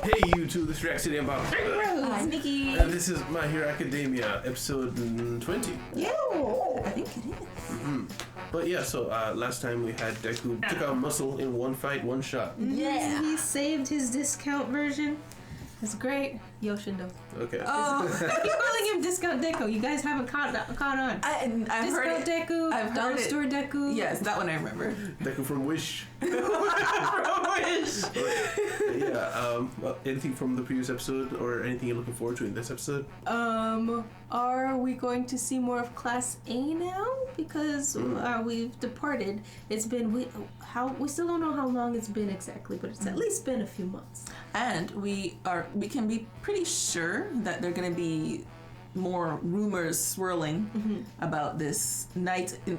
Hey YouTube, this is React City about Hi, Nikki. and this is My Hero Academia episode 20. Yeah, I think it is. But yeah, so last time we had Deku took out Muscle in one fight, one shot. Yeah. He saved his discount version. It's great. Yoshindo. Okay. Oh, I keep calling him Discount Deku. You guys haven't caught on. I've heard Discount it. Deku. I've Dollar heard it. Store Deku. Yes, that one I remember. Deku from Wish. Wish. Yeah. Anything from the previous episode or anything you're looking forward to in this episode? Are we going to see more of Class A now? Because we've departed. It's been we still don't know how long it's been exactly, but it's at least been a few months. And we can be pretty sure that there are going to be more rumors swirling about this knight in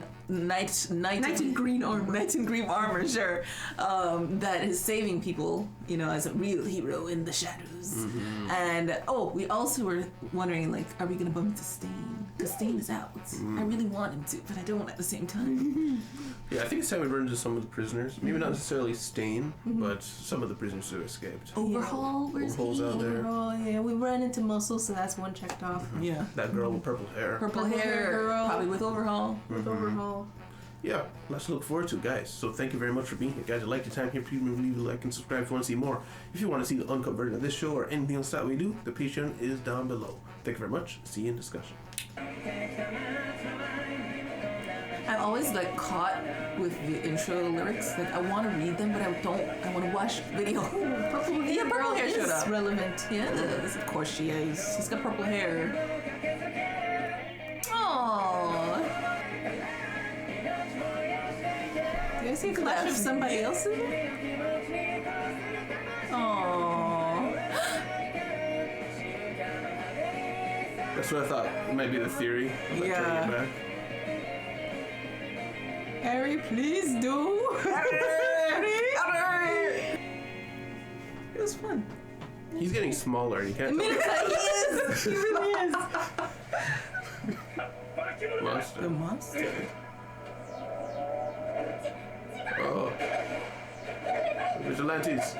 green armor, sure, that is saving people, as a real hero in the shadows. And we also were wondering, like, are we gonna bump into Stain? Because Stain is out. I really want him to, but I don't at the same time. Yeah, I think it's time we run into some of the prisoners. Maybe not necessarily Stain, but some of the prisoners who escaped. Overhaul, where's Overhaul's he? out there. Oh yeah, we ran into Muscle, so that's one checked off. Yeah. That girl with purple hair. Purple Purple hair hair, girl. probably with Overhaul. With Overhaul. Yeah, lots to look forward to, guys. So thank you very much for being here, guys. If you like your time here, please leave a like and subscribe if you want to see more. If you want to see the uncut version of this show or anything else that we do, the Patreon is down below. Thank you very much. See you in discussion. I'm always caught with the intro lyrics. Like I want to read them, but I don't. I want to watch video. Purple hair showed up. Relevant. Yes, of course she is. She's got purple hair. Aww. Do you see a flash of somebody else in there? Aww. That's what I thought. It might be the theory. I'm not turning it back. Harry, please do. It was fun. He's getting smaller. You can't tell. He is. He really is. Monster. The monster. Oh. Vigilantes.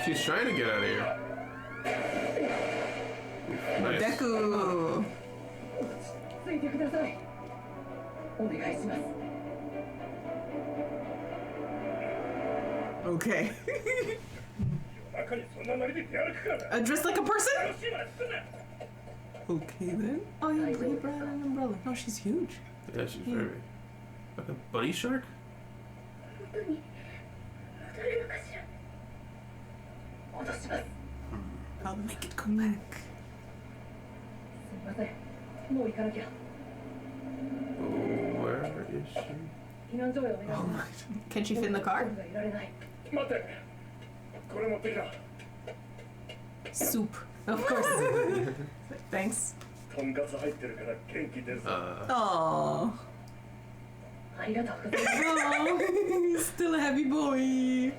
She's trying to get out of here. Nice. Deku. Okay. Dressed like a person? Okay then. Oh, he brought an umbrella. Oh, she's huge. Yeah, she's very... Like a bunny shark? I'll make it come back. Oh, where is she? Oh my. Can she fit in the car? Soup. Of course. Thanks. Oh. He's still a happy boy.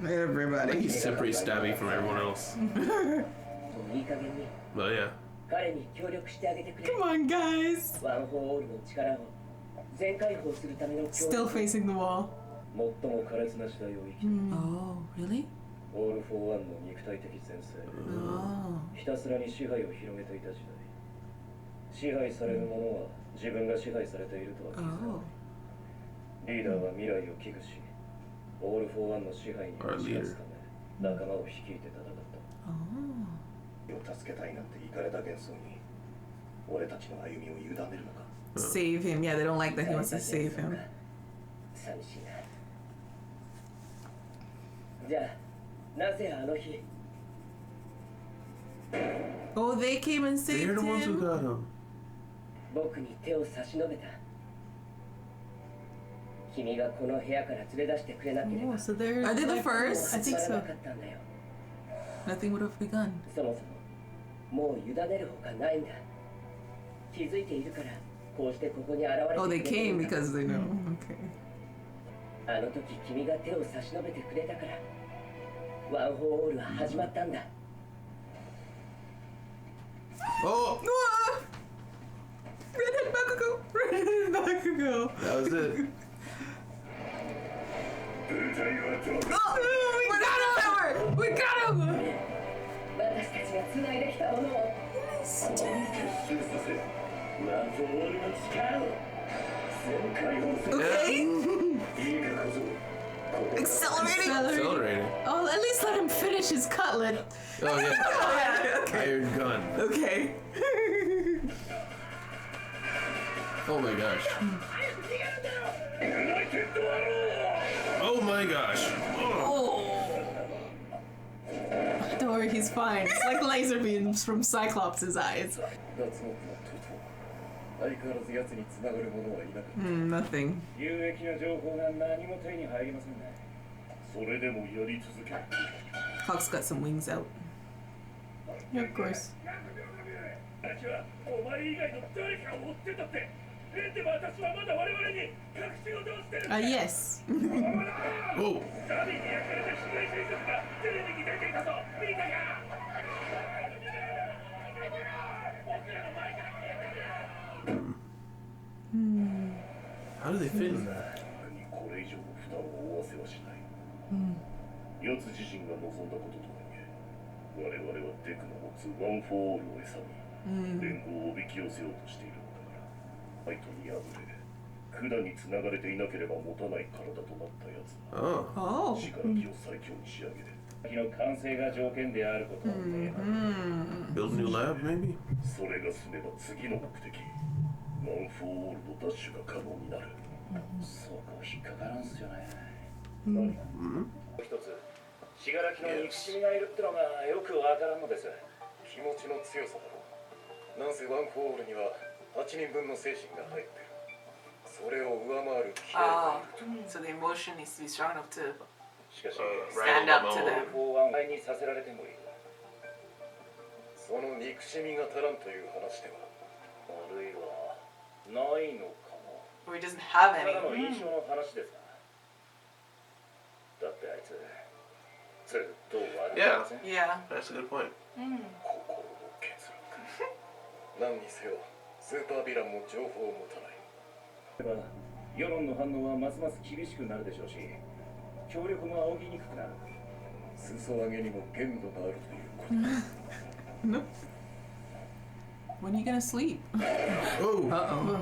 Everybody. He's separate stabbing from everyone else. But yeah. Come on, guys. Still facing the wall. Oh, really? Oh. 支配される者は自分が支配されているとは気づかない。リーダーは未来を危惧し、オール・フォー・ワンの支配に打ち勝つため仲間を率いて戦った。助けたいなんてイカれた幻想に俺たちの歩みを委ねるのか。Save him. Yeah, they don't like that he wants to save him. 寂しいな。じゃあ、なぜあの日 Oh, they came and saved They're the ones who him. got him. 僕に手を差し伸べた。君がこの部屋から連れ出してくれなければ Oh, so they're Are they the like- first? I think な so. かったんだよ。 Nothing would have begun. そもそももう委ねるほかないんだ。気づいているからこうしてここに現れて Oh, く they れて came るんだ。 because they know. Okay. あの時君が手を差し伸べてくれたからワン・フォー・オールは始まったんだ。 Oh! Ah! Redhead Bakugo! Bakugo. That was it. Oh, we got him! We got him! 私たちが繋いできたものを謎を俺の力を全解放する Okay. いいか小僧 Accelerating. Accelerating. Oh, at least let him finish his cutlet. Oh yeah. Okay. Iron gun. Okay. Oh my gosh. Oh my gosh. Oh. Don't worry, he's fine. It's like laser beams from Cyclops' eyes. 脱獄のと相変わらず奴に繋がる者はいなかった Nothing. 有益な情報が何も手に入りませんねそれでもやり続ける Hawk's got some wings out. Of course. 私はお前以外の誰かを追ってたってでも私はまだ我々に隠し事をしてる Yes. Whoa. ダビに焼かれた被害者遺族がテレビに出ていたぞ見たか How do they fit in that? これ以上の負担を負わせはしない奴自身が望んだこととはいえ我々はデクの持つワン・フォー・オールを餌に連合をおびき寄せようとしているのだからファイトに敗れ管に繋がれていなければ持たない体となった奴だ Oh. Oh. 死から気を最強に仕上げる先の完成が条件であることはね Build a new lab, maybe? それが済めば次の目的ワン・フォー・オールのダッシュが可能になるそこ引っかからんすよね何一つ死柄木の憎しみがいるってのがよくわからんのです気持ちの強さだろうなんせワン・フォー・オールには8人分の精神が入ってるそれを上回る気合 So the emotion needs to be strong enough to しかし stand up to ワン・ them. フォー・ワンにさせられてもいいその憎しみが足らんという話ではあるいはないのかも Or he doesn't have た any. だの印象の話ですがだってあいつずっと悪いません Yeah. That's a good point. 心の欠落何にせよスーパーヴィランも情報を持たない世論の反応はますます厳しくなるでしょうし協力も仰ぎにくくなる裾上げにも限度があるということ No. When are you gonna sleep? Oh. Uh-oh.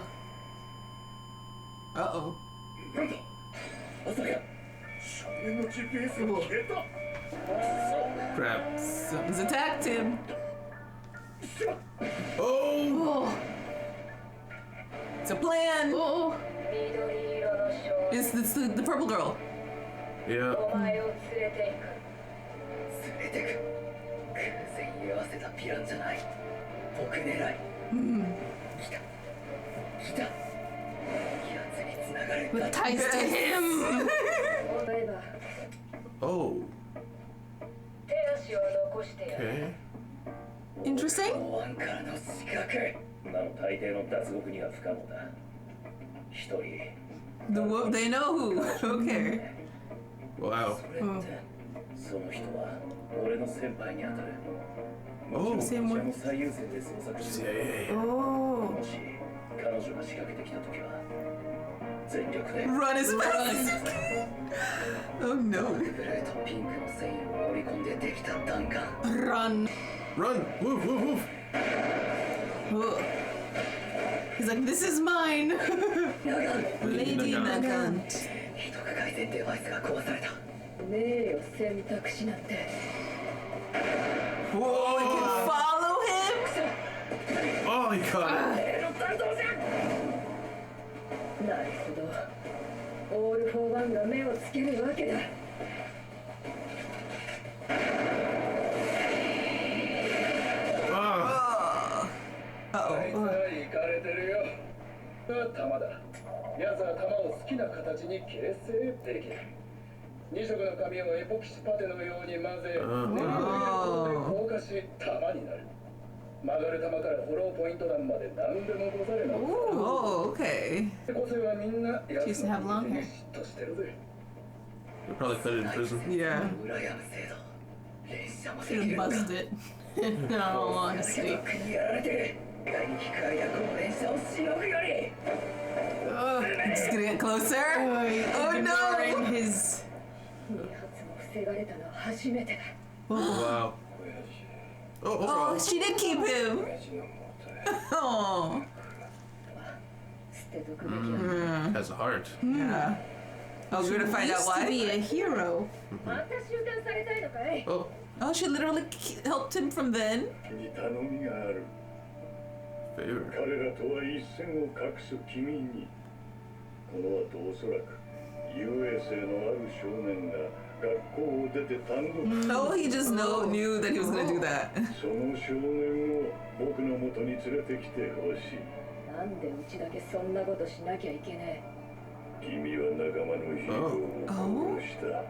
Uh-oh. なんだまさか少年の GPS が消えた Crap. Something's attacked him. Oh. Oh. It's a plan. Oh. 緑色の少 It's the purple girl. Yeah. お前を連れて行く連れてく偶然居合わせたヴィランじゃない僕狙い来た来た奴に繋がれ With ties to him. 例えば Oh. 手足を残してやる Okay. Interesting. 湾からの刺客なの大抵の脱獄には不可能だ一人 They know who. Okay. Wow. それってその人は俺の先輩に当たる Oh. 私の最優先で捜索して Yeah. Oh. もし彼女が仕掛けてきた時は全力で Run as fast. Oh no. ブルーとピンクの繊維を織り込んでできた弾丸 Run. Run. Move, move, move. Oh. He's like, this is mine. Lady Nagan. 人が改善デバイスが壊された名誉選択肢なんて Whoa, you can follow him? Oh, he caught it. なるほどオール・フォー・ワンが目をつけるわけだ Ah. Uh-oh. 行かれてるよ弾だ奴は弾を好きな形に形成できる二色の紙をエポキシパテのように混ぜ燃料を硬化し弾になる曲がる弾からフォローポイント弾まで何でもござれな Oh, okay. 個性はみんな She used to have long hair. 嫉妬してるぜ They probably put it in prison. Yeah. 羨む制度連射もで Should き have る buzzed it. In all honesty. 国にやられてる外に機械やこの連射をしのぐより Just gonna get closer. Oh no! His. 2発も防がれたのは初めてだ。 Wow. Oh, she did keep him. 親父のもとへ Oh. 捨てとくべきだ。 Has a heart. Yeah. Oh, we're gonna find out Used to why. be a hero. また収監されたいのかい？ Oh, Oh, she literally helped him from then. に頼みがある。 favor. 彼らとは一線を画す君に、この後おそらく遊泳生のある少年が学校を出て単独 Oh, he just knew that he was gonna do that. その少年を僕の元に連れてきてほしい。なんでうちだけそんなことしなきゃいけね君は仲間のヒーローを殺した。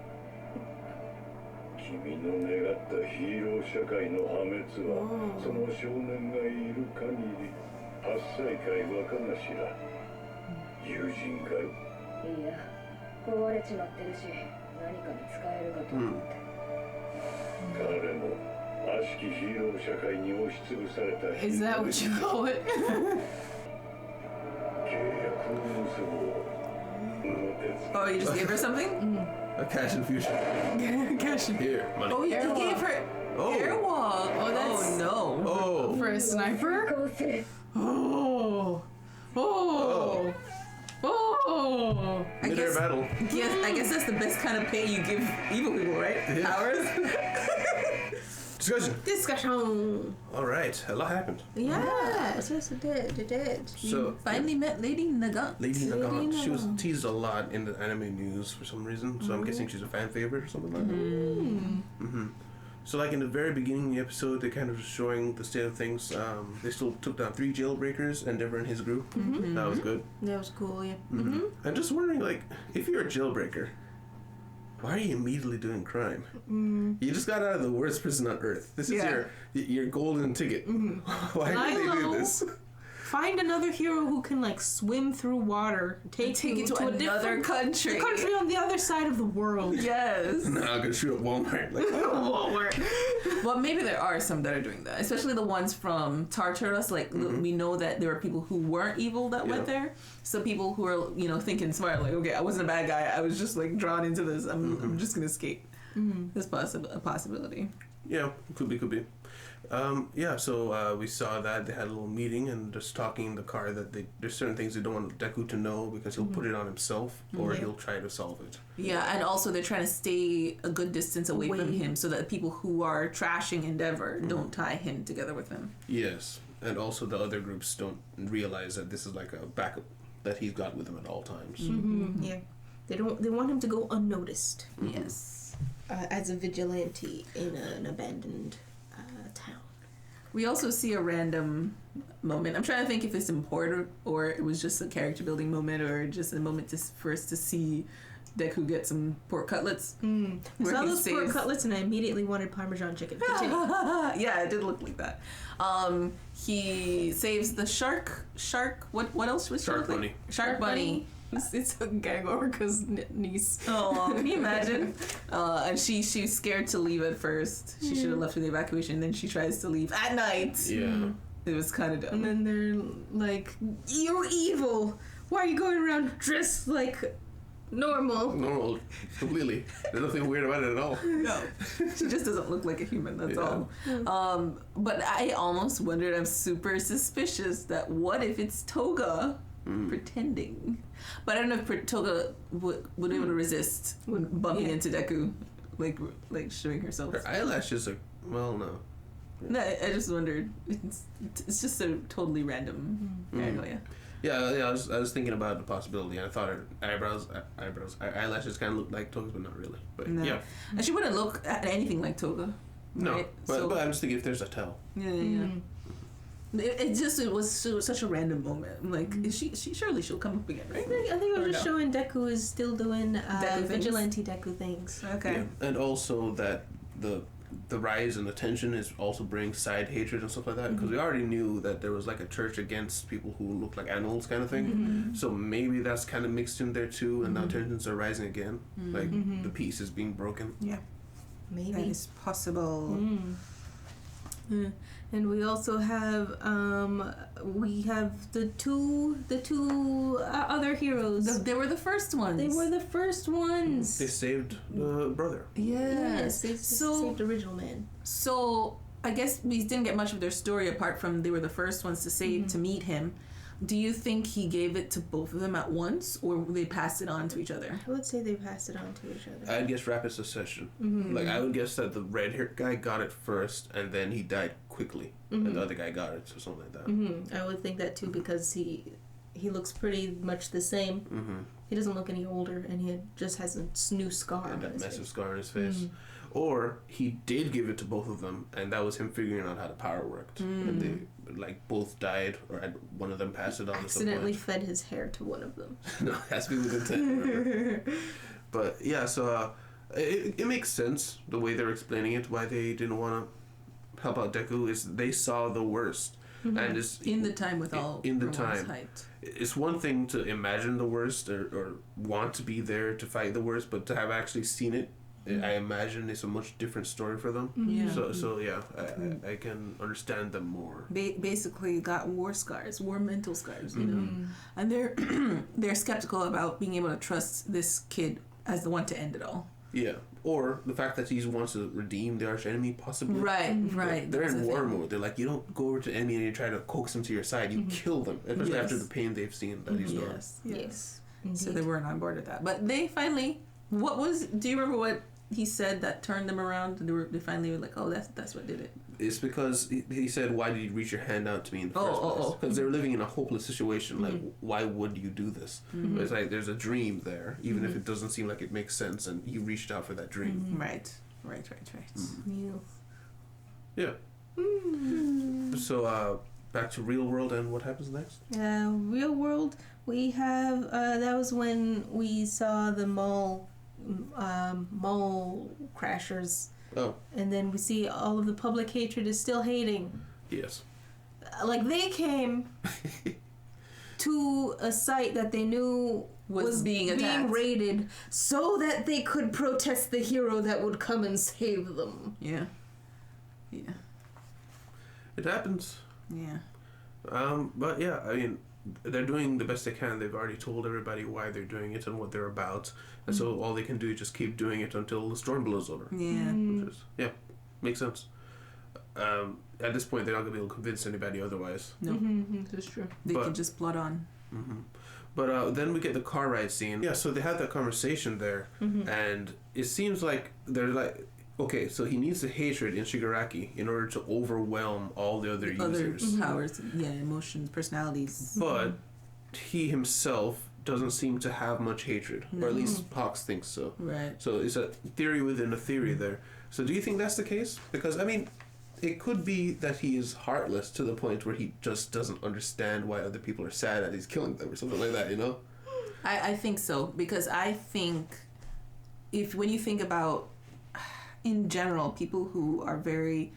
君の願ったヒーロー社会の破滅はその少年がいる限り8歳かい若頭友人かい？え。いや、壊れちまってるし、何かに使えるかと思って。彼も悪しきヒーロー社会に押しつぶされた Is that what you call it? 契約を結ぼう。 Oh, you just gave her something? A cash infusion. Cash. Here, money. Oh, he gave her Oh. airwalk. Oh, that's- oh no. Oh. For a sniper? こうする。 Oh. Oh. Oh. I Mid-air guess, battle. I guess that's the best kind of pay you give evil people, right? Yeah. Powers. Discussion. Discussion. All right, a lot happened. Yes, it did. It did. So Finally met Lady Nagant. Lady Nagant, she was Nagant. teased a lot in the anime news for some reason. So I'm guessing she's a fan favorite or something like that. So like in the very beginning of the episode, they kind of just showing the state of things. They still took down 3 jailbreakers, Endeavor and his group. That was good. That was cool, yeah. I'm just wondering, like, if you're a jailbreaker, why are you immediately doing crime? You just got out of the worst prison on earth. This is Yeah. your golden ticket. Why I did they do know. this? Find another hero who can like swim through water, take you to a another different country. country on the other side of the world. Yes. Nah, I'm gonna shoot up Walmart. Like, Well, maybe there are some that are doing that, especially the ones from Tartarus. Like we know that there are people who weren't evil that went there. So people who are thinking smart, like, okay, I wasn't a bad guy. I was just like drawn into this. I'm just gonna escape. That's a possibility. yeah, could be. So we saw that they had a little meeting and just talking in the car that there's certain things they don't want Deku to know because he'll put it on himself or he'll try to solve it. Yeah, and also they're trying to stay a good distance away from him so that people who are trashing Endeavor don't tie him together with him. Yes, and also the other groups don't realize that this is like a backup that he's got with him at all times. Yeah, they want him to go unnoticed Yes. as a vigilante in an abandoned town. We also see a random moment. I'm trying to think if it's important or it was just a character building moment or just a moment for us to see Deku get some pork cutlets. I Where saw he those pork saves- cutlets and I immediately wanted Parmesan chicken. Continue. Yeah, it did look like that. He saves the shark. What else was Shark she look like? bunny. Shark bunny. It's a gag Orca's niece. Oh, can you imagine? And she's scared to leave at first. She should have left for the evacuation. Then she tries to leave at night. Yeah. It was kind of dumb. And then they're like, "You're evil. Why are you going around dressed like normal?" Normal, completely. There's nothing weird about it at all. No, she just doesn't look like a human. That's all. But I almost wondered. I'm super suspicious that what if it's Toga pretending? But I don't know if Toga would be able to resist bumping into Deku, like showing herself. Her eyelashes are, well, no. No, I just wondered. It's just a totally random paranoia. Yeah, I was thinking about the possibility, and I thought her eyelashes kind of looked like Toga's, but not really. But No. yeah, And she wouldn't look at anything like Toga. no. Right? But I'm just thinking if there's a tell. Yeah. It was such a random moment. Like she surely she'll come up again, right? I think it was Or just no? showing Deku is still doing Deku things? vigilante Deku things. Okay. Yeah. And also that the rise in the tension is also brings side hatred and stuff like that, because we already knew that there was like a church against people who look like animals kind of thing. So maybe that's kind of mixed in there too, and now tensions are rising again. Like the peace is being broken. Yeah. Maybe. That is possible. And we also have the two other heroes. They were the first ones. They were the first ones. They saved the brother. Yes, they saved the original man. So I guess we didn't get much of their story apart from they were the first ones to save to meet him. Do you think he gave it to both of them at once, or they passed it on to each other? I would say they passed it on to each other. I'd guess rapid succession. Like, I would guess that the red-haired guy got it first, and then he died quickly, and the other guy got it, or something like that. I would think that too, because he looks pretty much the same. He doesn't look any older, and he just has a new scar on his face. That massive scar on his face. Or he did give it to both of them, and that was him figuring out how the power worked. And they both died, or one of them passed it on. Accidentally fed his hair to one of them. No, it has to be with intent. But yeah, so it makes sense the way they're explaining it. Why they didn't want to help out Deku is they saw the worst, and it's in the time with all in the time. Height. It's one thing to imagine the worst or want to be there to fight the worst, but to have actually seen it, I imagine it's a much different story for them. Yeah. So yeah, I can understand them more. Basically, got war scars, war mental scars, you know, and they're skeptical about being able to trust this kid as the one to end it all. Yeah, or the fact that he wants to redeem the arch enemy, possibly. Right. They're in war mode. They're like, you don't go over to the enemy and you try to coax them to your side. You kill them, especially after the pain they've seen that he's done. Yes. So they weren't on board with that, but they finally. Do you remember what he said that turned them around? They finally were like, oh, that's what did it. It's because he said, why did you reach your hand out to me in the first place? Because they were living in a hopeless situation. Like, why would you do this? But it's like there's a dream there, even if it doesn't seem like it makes sense, and you reached out for that dream. Right. Yeah. So back to real world, and what happens next? Real world, we have that was when we saw the mall crashers. Oh. And then we see all of the public hatred is still hating. Yes. Like, they came to a site that they knew was being raided so that they could protest the hero that would come and save them. Yeah. It happens. Yeah. But yeah, I mean, they're doing the best they can. They've already told everybody why they're doing it and what they're about, and so all they can do is just keep doing it until the storm blows over. Yeah. Which is, makes sense. At this point, they're not gonna be able to convince anybody otherwise. No, that's true. They can just plot on. But then we get the car ride scene. Yeah, so they had that conversation there, and it seems like they're like, okay, so he needs the hatred in Shigaraki in order to overwhelm all the other users. Powers, emotions, personalities. But he himself doesn't seem to have much hatred, or at least Hawks thinks so. Right. So it's a theory within a theory there. So do you think that's the case? Because, I mean, it could be that he is heartless to the point where he just doesn't understand why other people are sad that he's killing them or something like that, you know? I think so, because I think when you think about, in general, people who are very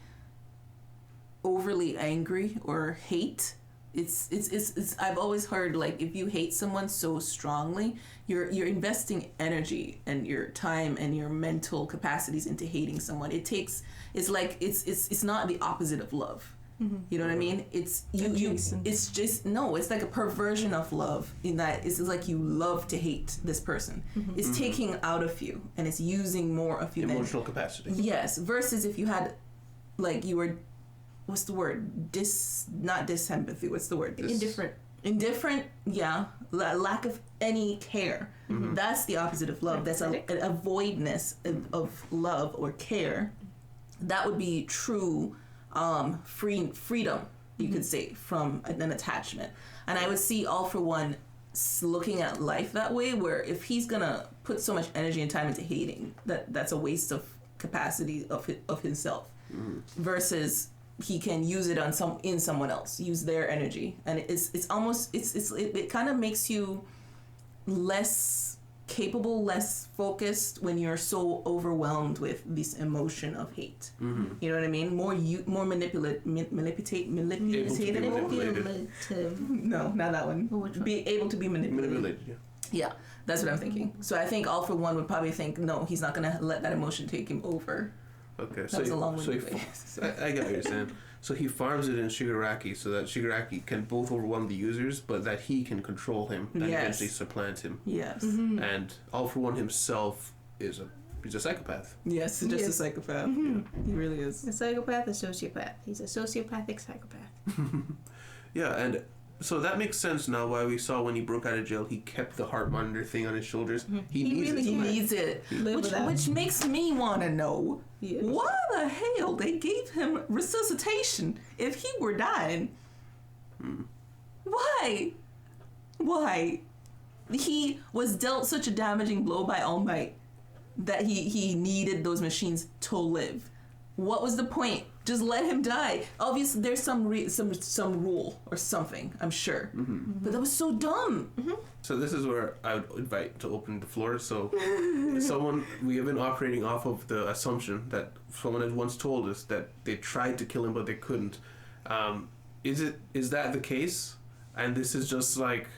overly angry or hate, it's I've always heard, like, if you hate someone so strongly, you're investing energy and your time and your mental capacities into hating someone. It's not the opposite of love. You know what I mean? It's like a perversion of love, in that it's like you love to hate this person. It's taking out of you and it's using more of you. Emotional capacity. Yes, versus if you had, like, you were, what's the word? Not disempathy. What's the word? Indifferent. Yeah, lack of any care. That's the opposite of love. That's a voidness of love or care. That would be true. Freedom, you could say, from an attachment. And I would see All For One looking at life that way, where if he's gonna put so much energy and time into hating, that's a waste of capacity of himself, versus he can use it in someone else, use their energy, and it kind of makes you less capable, less focused when you're so overwhelmed with this emotion of hate. You know what I mean? More manipulative. No, not that one. Be able to be manipulated. Yeah, that's what I'm thinking. So I think All For One would probably think, no, he's not gonna let that emotion take him over. Okay, That was a long way. I get what you're saying. So he farms it in Shigaraki so that Shigaraki can both overwhelm the users, but that he can control him and eventually supplant him. Yes. And All For One himself he's a psychopath. Yes, just a psychopath. Yeah, he really is. A psychopath, a sociopath. He's a sociopathic psychopath. Yeah, and so that makes sense now why we saw when he broke out of jail, he kept the heart monitor thing on his shoulders. He needs it. Which makes me want to know, why the hell they gave him resuscitation if he were dying? Why? He was dealt such a damaging blow by All Might that he needed those machines to live. What was the point? Just let him die. Obviously, there's some rule or something, I'm sure. But that was so dumb. So this is where I would invite to open the floor. So we have been operating off of the assumption that someone had once told us that they tried to kill him but they couldn't. Is that the case? And this is just like,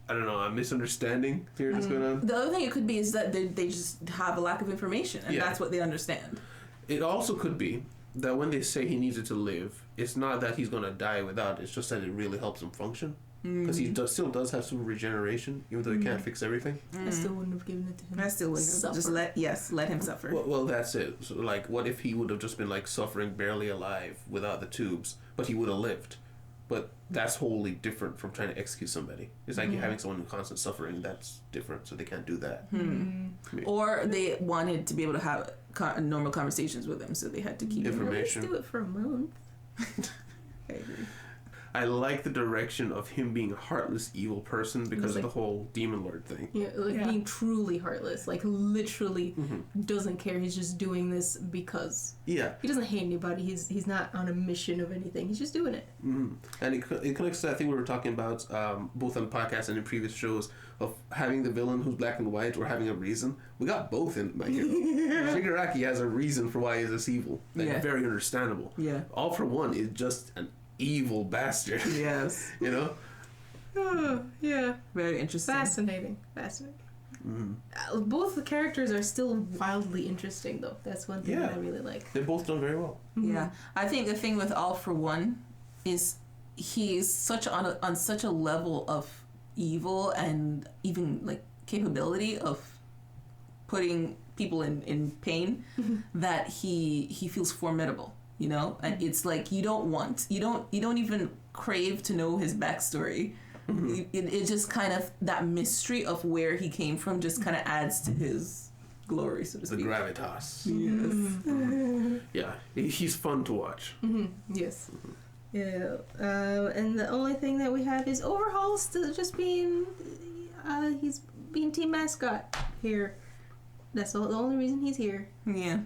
I don't know, a misunderstanding here that's going on? The other thing it could be is that they just have a lack of information and that's what they understand. It also could be that when they say he needs it to live, it's not that he's going to die without it. It's just that it really helps him function. Because he still does have some regeneration, even though he can't fix everything. I still wouldn't have given it to him. I still wouldn't have. Just let him suffer. Well, that's it. So, like, what if he would have just been, like, suffering barely alive without the tubes, but he would have lived? But that's wholly different from trying to execute somebody. It's like you're having someone in constant suffering. That's different, so they can't do that. Or they wanted to be able to have normal conversations with him, so they had to keep information. Let's do it for a month. I agree. I like the direction of him being a heartless, evil person because of the whole demon lord thing. Yeah, being truly heartless, like literally doesn't care. He's just doing this because. Yeah. He doesn't hate anybody. He's not on a mission of anything. He's just doing it. And it connects to that thing we were talking about both on the podcast and in previous shows of having the villain who's black and white or having a reason. We got both in My Hero. Shigaraki has a reason for why he's this evil. And very understandable. Yeah. All For One is just an evil bastard. Yes. You know? Oh, yeah. Very interesting. Fascinating. Both the characters are still wildly interesting, though. That's one thing that I really like. They're both done very well. Yeah. I think the thing with All For One is he's such on such a level of evil and even like capability of putting people in pain that he feels formidable. You know, and it's like you don't even crave to know his backstory. It just kind of, that mystery of where he came from just kind of adds to his glory, so to speak. The gravitas. Yes. Yeah, he's fun to watch. Yes. Yeah. And the only thing that we have is Overhaul still just being, he's being team mascot here. That's the only reason he's here. Yeah.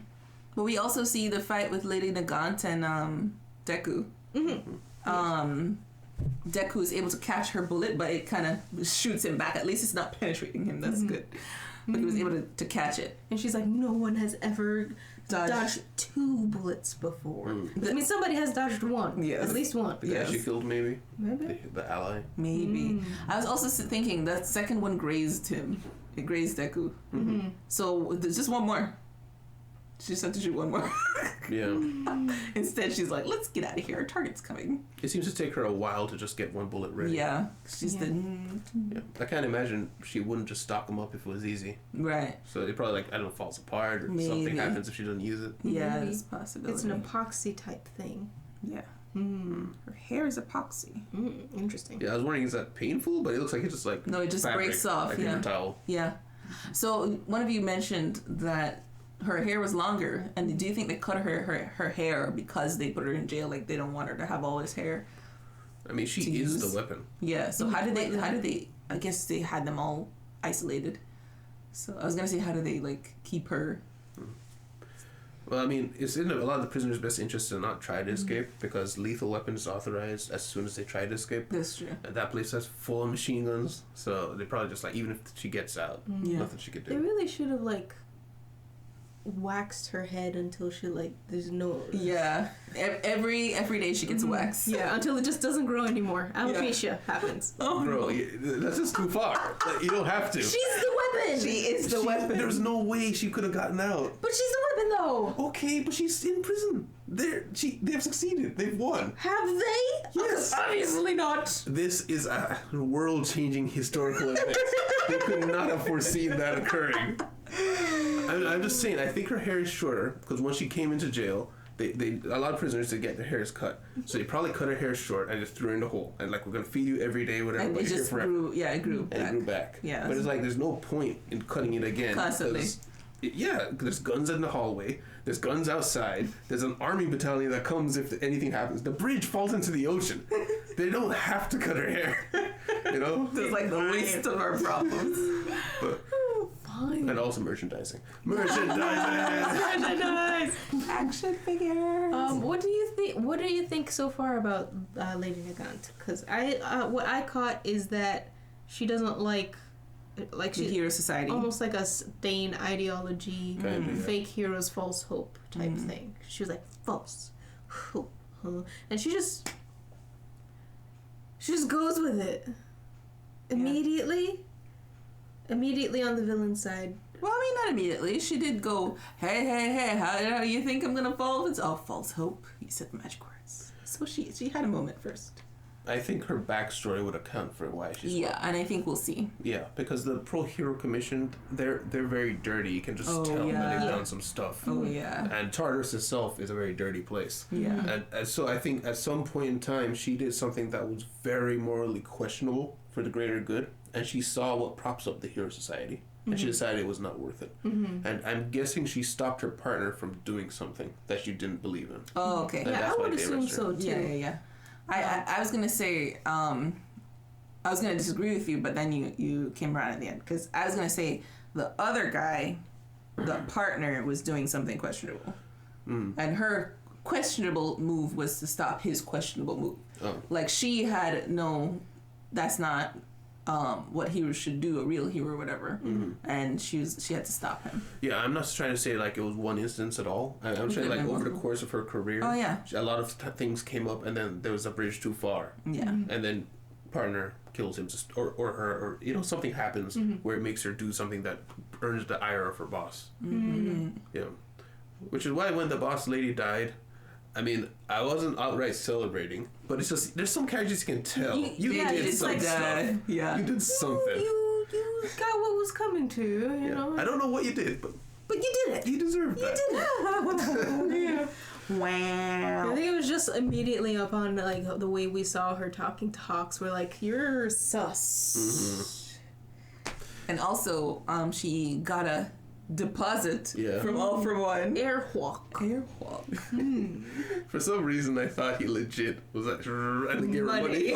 But we also see the fight with Lady Nagant and Deku. Deku is able to catch her bullet, but it kind of shoots him back. At least it's not penetrating him. That's good. But he was able to catch it. And she's like, no one has ever dodged 2 bullets before. I mean, somebody has dodged 1. Yes. At least 1. The guy she killed, maybe? The ally? Maybe. I was also thinking that second one grazed him. It grazed Deku. So there's just one more. She just had to shoot one more. Yeah. Instead, she's like, let's get out of here. Our target's coming. It seems to take her a while to just get one bullet ready. Yeah. She's I can't imagine she wouldn't just stock them up if it was easy. Right. So it probably, like, I don't know, falls apart or something happens if she doesn't use it. Yeah, it's a possibility. It's an epoxy type thing. Yeah. Her hair is epoxy. Interesting. Yeah, I was wondering, is that painful? But it looks like it's just like... No, it just breaks off. Like a towel. Yeah. So one of you mentioned that her hair was longer, and do you think they cut her hair because they put her in jail? Like, they don't want her to have all this hair? I mean, she is the weapon. Yeah, so how did they, I guess they had them all isolated. So I was going to say, how do they, like, keep her? Well, I mean, it's in a lot of the prisoners' best interest to not try to escape, because lethal weapons authorized as soon as they try to escape. That's true. And that place has full of machine guns, so they probably just, like, even if she gets out, nothing she could do. They really should have, like, waxed her head until she, like, there's no... Yeah. Every day she gets waxed. Yeah, until it just doesn't grow anymore. Alopecia happens. Oh, bro, that's just too far. Like, you don't have to. She's the weapon! She is the weapon. There's no way she could have gotten out. But she's the happened though? Okay, but she's in prison. They've succeeded. They've won. Have they? Yes. Obviously not. This is a world-changing historical event. They could not have foreseen that occurring. I'm just saying, I think her hair is shorter, because when she came into jail, they a lot of prisoners to get their hairs cut. So they probably cut her hair short and just threw her in the hole. And like, we're going to feed you every day, whatever. And it just grew, it grew back. And it grew back. Yeah. But it's like, there's no point in cutting it again. Constantly. Yeah, there's guns in the hallway. There's guns outside. There's an army battalion that comes if anything happens. The bridge falls into the ocean. They don't have to cut her hair. You know? It's like the least of our problems. But, Fine. and also merchandising. Merchandising! Action figures. What do you think so far about Lady Nagant? Because what I caught is that she doesn't like the she hero society. almost like a Stain ideology, fake heroes, false hope type thing. She was like false hope, and she just goes with it immediately on the villain side. Well, I mean, not immediately. She did go, hey, how do you think I'm gonna fall? It's all false hope. You said the magic words. So she had a moment first. I think her backstory would account for why she's and I think we'll see. Yeah, because the Pro Hero Commission, they're very dirty. You can just tell that they've done some stuff. Oh yeah. And Tartarus itself is a very dirty place. Yeah. And so I think at some point in time she did something that was very morally questionable for the greater good, and she saw what props up the Hero Society, and she decided it was not worth it. And I'm guessing she stopped her partner from doing something that she didn't believe in. Oh, okay. And Yeah, that's I why would they assume arrested her. so too. Yeah. I was gonna say, I was gonna disagree with you, but then you came around at the end, because I was gonna say the other guy, the partner, was doing something questionable, and her questionable move was to stop his questionable move. Oh. Like, she had no, that's not what heroes should do, a real hero or whatever, and she had to stop him. Yeah, I'm not trying to say like it was one instance at all. I'm saying like over the course of her career, Oh, yeah. a lot of things came up, and then there was a bridge too far. Yeah. And then partner kills him, just or her, or something happens where it makes her do something that earns the ire of her boss. Yeah, which is why when the boss lady died, I mean, I wasn't outright celebrating, but it's just there's some characters you can tell you did some stuff. Yeah. You did something. You got what was coming to you, you know. I don't know what you did, but But you did it. you deserved that. Yeah. Wow. I think it was just immediately upon like the way we saw her talking to Hawks. We're like, you're sus. And also, she got a deposit from All For One. Airwalk. For some reason, I thought he legit was like trying to get her money.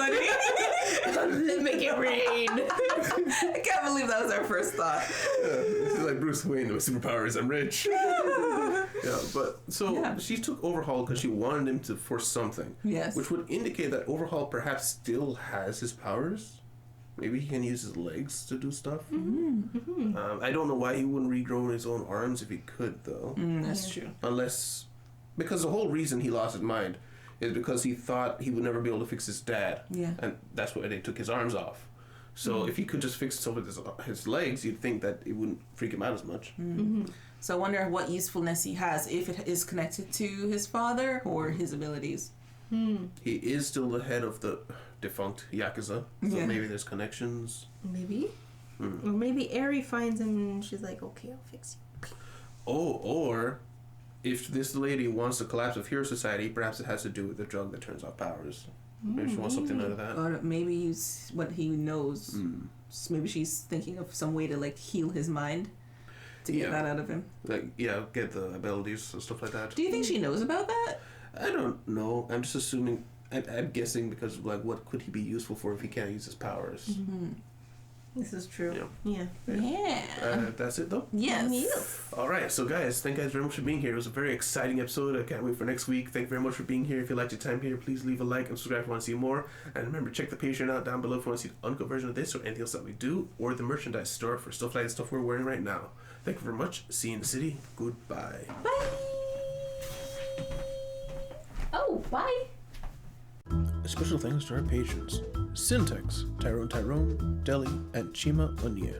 Make it rain. I can't believe that was our first thought. This is like Bruce Wayne with superpowers. I'm rich. She took Overhaul because she wanted him to force something. Yes. Which would indicate that Overhaul perhaps still has his powers. Maybe he can use his legs to do stuff. I don't know why he wouldn't regrow his own arms if he could, though. That's true. Unless... Because the whole reason he lost his mind is because he thought he would never be able to fix his dad. Yeah. And that's why they took his arms off. So if he could just fix some of his legs, you'd think that it wouldn't freak him out as much. So I wonder what usefulness he has, if it is connected to his father or his abilities. He is still the head of the defunct Yakuza, so maybe there's connections. Maybe. Or maybe Eri finds him and she's like, okay, I'll fix you. Oh, or if this lady wants the collapse of Hero Society, perhaps it has to do with the drug that turns off powers. Maybe she wants something out of that. Or maybe use what he knows. So maybe she's thinking of some way to like heal his mind to get that out of him. Like, get the abilities and stuff like that. Do you think she knows about that? I don't know. I'm just assuming. I'm guessing because, like, what could he be useful for if he can't use his powers? This is true. Yeah. That's it, though? Yes. All right. So, guys, thank you guys very much for being here. It was a very exciting episode. I can't wait for next week. Thank you very much for being here. If you liked your time here, please leave a like and subscribe if you want to see more. And remember, check the Patreon out down below if you want to see the uncut version of this or anything else that we do, or the merchandise store for stuff like the stuff we're wearing right now. Thank you very much. See you in the city. Goodbye. Bye. Oh, bye. Special thanks to our patrons: Syntax, Tyrone, Deli, and Chima Unia.